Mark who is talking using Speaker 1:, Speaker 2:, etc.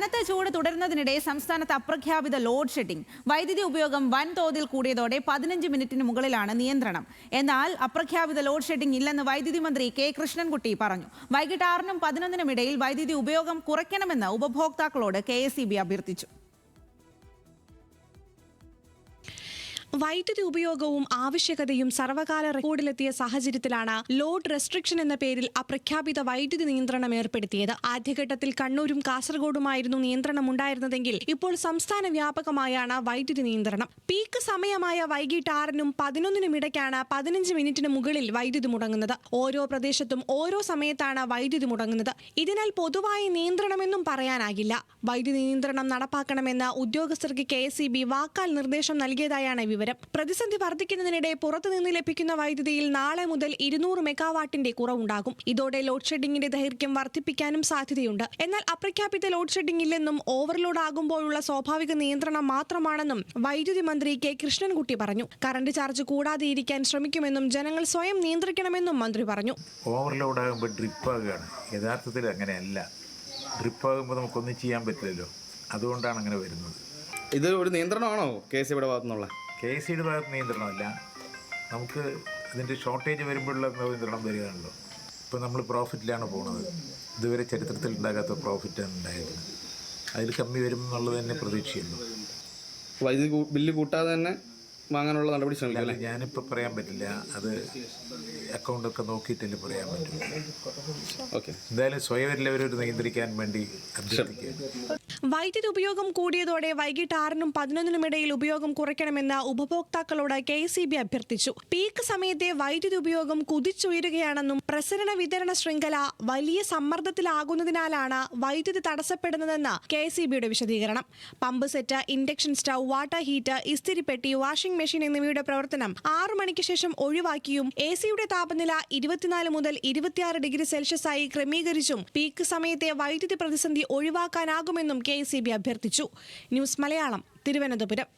Speaker 1: കനത്ത ചൂട് തുടരുന്നതിനിടെ സംസ്ഥാനത്ത് അപ്രഖ്യാപിത ലോഡ് ഷെഡിംഗ്. വൈദ്യുതി ഉപയോഗം വൻതോതിൽ കൂടിയതോടെ 15 മിനിറ്റിന് മുകളിലാണ് നിയന്ത്രണം. എന്നാൽ അപ്രഖ്യാപിത ലോഡ് ഷെഡിംഗ് ഇല്ലെന്ന് വൈദ്യുതി മന്ത്രി കെ കൃഷ്ണൻകുട്ടി പറഞ്ഞു. വൈകിട്ട് 6-നും 11-നും ഇടയിൽ വൈദ്യുതി ഉപയോഗം കുറയ്ക്കണമെന്ന് ഉപഭോക്താക്കളോട് KSEB അഭ്യർത്ഥിച്ചു.
Speaker 2: വൈദ്യുതി ഉപയോഗവും ആവശ്യകതയും സർവകാല റെക്കോർഡിലെത്തിയ സാഹചര്യത്തിലാണ് ലോഡ് റെസ്ട്രിക്ഷൻ എന്ന പേരിൽ അപ്രഖ്യാപിത വൈദ്യുതി നിയന്ത്രണം ഏർപ്പെടുത്തിയത്. ആദ്യഘട്ടത്തിൽ കണ്ണൂരും കാസർഗോഡുമായിരുന്നു നിയന്ത്രണം ഉണ്ടായിരുന്നതെങ്കിൽ ഇപ്പോൾ സംസ്ഥാന വ്യാപകമായാണ് വൈദ്യുതി നിയന്ത്രണം. പീക്ക് സമയമായ വൈകിട്ട് 6-നും 11-നും ഇടയ്ക്കാണ് 15 മിനിറ്റിന് മുകളിൽ വൈദ്യുതി മുടങ്ങുന്നത്. ഓരോ പ്രദേശത്തും ഓരോ സമയത്താണ് വൈദ്യുതി മുടങ്ങുന്നത്. ഇതിനാൽ പൊതുവായി നിയന്ത്രണമെന്നും പറയാനാകില്ല. വൈദ്യുതി നിയന്ത്രണം നടപ്പാക്കണമെന്ന് ഉദ്യോഗസ്ഥർക്ക് KSEB വാക്കാൽ നിർദ്ദേശം നൽകിയതായാണ് വിവരം. പ്രതിസന്ധി വർദ്ധിക്കുന്നതിനിടെ പുറത്തുനിന്ന് ലഭിക്കുന്ന വൈദ്യുതിയിൽ നാളെ മുതൽ 200 മെഗാവാട്ടിന്റെ കുറവുണ്ടാകും. ഇതോടെ ലോഡ് ഷെഡിംഗിന്റെ ദൈർഘ്യം വർദ്ധിപ്പിക്കാനും സാധ്യതയുണ്ട്. എന്നാൽ അപ്രഖ്യാപിത ലോഡ് ഷെഡിംഗ് ഇല്ലെന്നും ഓവർലോഡ് ആകുമ്പോഴുള്ള സ്വാഭാവിക നിയന്ത്രണം മാത്രമാണെന്നും വൈദ്യുതി മന്ത്രി കെ കൃഷ്ണൻകുട്ടി പറഞ്ഞു. കറന്റ് ചാർജ് കൂടാതെ ഇരിക്കാൻ ശ്രമിക്കുമെന്നും ജനങ്ങൾ സ്വയം നിയന്ത്രിക്കണമെന്നും മന്ത്രി പറഞ്ഞു.
Speaker 3: ഓവർലോഡ് ആകുമ്പോൾ ഡ്രിപ്പ് ആകുകയാണ്. യഥാർത്ഥത്തിൽ അങ്ങനെയല്ല. ഡ്രിപ്പ് ആകുമ്പോൾ നമുക്കൊന്നും ചെയ്യാൻ പറ്റില്ലല്ലോ. അതുകൊണ്ടാണ് അങ്ങനെ വരുന്നത്.
Speaker 4: ഇത് ഒരു നിയന്ത്രണമാണോ KSEBിയുടെ ഭാഗത്തുനിന്നുള്ള?
Speaker 3: KSEBിയുടെ ഭാഗത്ത് നിയന്ത്രണമല്ല. നമുക്ക് ഇതിൻ്റെ ഷോർട്ടേജ് വരുമ്പോഴുള്ള നിയന്ത്രണം വരികയാണല്ലോ. ഇപ്പോൾ നമ്മൾ പ്രോഫിറ്റിലാണ് പോകുന്നത്. ഇതുവരെ ചരിത്രത്തിൽ ഉണ്ടാകാത്ത പ്രോഫിറ്റാണ് ഉണ്ടായിരുന്നത്. അതിൽ കമ്മി വരും എന്നുള്ളത് തന്നെ പ്രതീക്ഷയുള്ളൂ.
Speaker 4: വൈദ്യുതി ബില്ല് കൂട്ടാതെ തന്നെ വാങ്ങാനുള്ള നടപടി ശ്രമിക്കില്ല.
Speaker 3: ഞാനിപ്പോൾ പറയാൻ പറ്റില്ല. അത് അക്കൗണ്ടൊക്കെ നോക്കിയിട്ടല്ലേ പറയാൻ പറ്റും.
Speaker 4: ഓക്കെ,
Speaker 3: എന്തായാലും സ്വയം എല്ലാവരും നിയന്ത്രിക്കാൻ വേണ്ടി അഭ്യർത്ഥിക്കുക.
Speaker 2: വൈദ്യുതി ഉപയോഗം കൂടിയതോടെ വൈകിട്ട് 6-നും 11-നും ഇടയിൽ ഉപയോഗം കുറയ്ക്കണമെന്ന് ഉപഭോക്താക്കളോട് KSEB അഭ്യർത്ഥിച്ചു. പീക്ക് സമയത്തെ വൈദ്യുതി ഉപയോഗം കുതിച്ചുയരുകയാണെന്നും പ്രസരണ വിതരണ ശൃംഖല വലിയ സമ്മർദ്ദത്തിലാകുന്നതിനാലാണ് വൈദ്യുതി തടസ്സപ്പെടുന്നതെന്ന് KSEBയുടെ വിശദീകരണം. Pump set, induction stove, water heater, ഇസ്തിരിപ്പെട്ടി, വാഷിംഗ് മെഷീൻ എന്നിവയുടെ പ്രവർത്തനം 6 മണിക്ക് ശേഷം ഒഴിവാക്കിയും AC-യുടെ താപനില 24 മുതൽ 26 ഡിഗ്രി സെൽഷ്യസായി ക്രമീകരിച്ചും പീക്ക് സമയത്തെ വൈദ്യുതി പ്രതിസന്ധി ഒഴിവാക്കാനാകുമെന്നും KSEB അഭ്യർത്ഥിച്ചു. ന്യൂസ് മലയാളം, തിരുവനന്തപുരം.